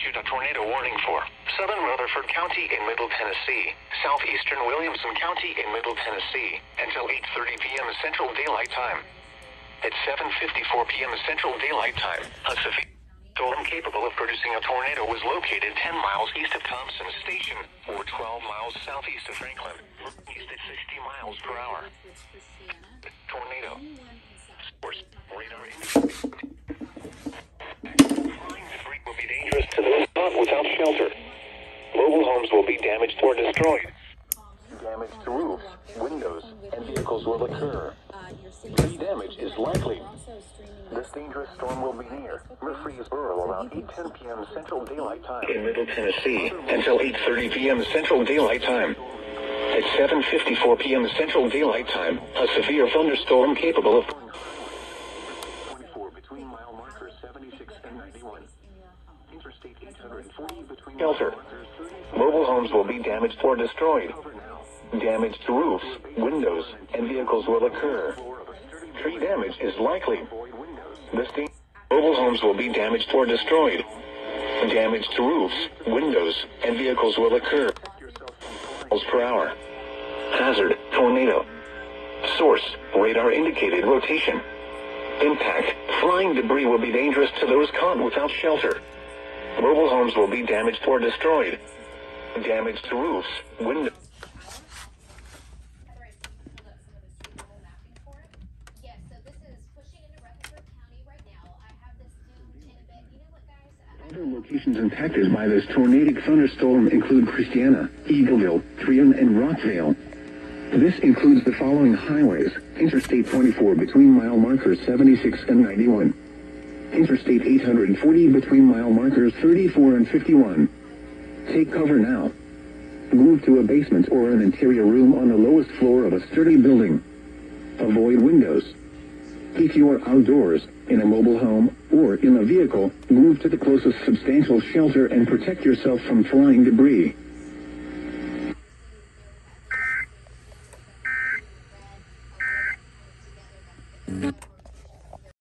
issued a tornado warning for southern Rutherford County in Middle Tennessee, southeastern Williamson County in Middle Tennessee, until 8:30 p.m. Central Daylight Time. At 7:54 p.m. Central Daylight Time, a severe storm capable of producing a tornado was located 10 miles east of Thompson Station, or 12 miles southeast of Franklin, east at 60 miles per hour. Tornado. Source, radar indicating. Flying debris will be dangerous to those not without shelter. Mobile homes will be damaged or destroyed. Damage to roofs, windows, and vehicles will occur. Tree damage is likely. This dangerous storm will be near Murfreesboro about 8:10 p.m. Central Daylight Time in Middle Tennessee until 8:30 p.m. Central Daylight Time. At 7:54 p.m. Central Daylight Time, a severe thunderstorm capable of 24 between mile markers 76 and 91. Interstate 840 between shelter. Mobile homes will be damaged or destroyed. Damage to roofs, windows, and vehicles will occur. Tree damage is likely. Mobile homes will be damaged or destroyed. Damage to roofs, windows, and vehicles will occur. Miles per hour. Hazard, tornado. Source, radar indicated rotation. Impact, flying debris will be dangerous to those caught without shelter. Mobile homes will be damaged or destroyed. Damage to roofs, windows. Other locations impacted by this tornadic thunderstorm include Christiana, Eagleville, Trion, and Rockvale. This includes the following highways: Interstate 24 between mile markers 76 and 91. Interstate 840 between mile markers 34 and 51. Take cover now. Move to a basement or an interior room on the lowest floor of a sturdy building. Avoid windows. If you are outdoors, in a mobile home, or in a vehicle, move to the closest substantial shelter and protect yourself from flying debris.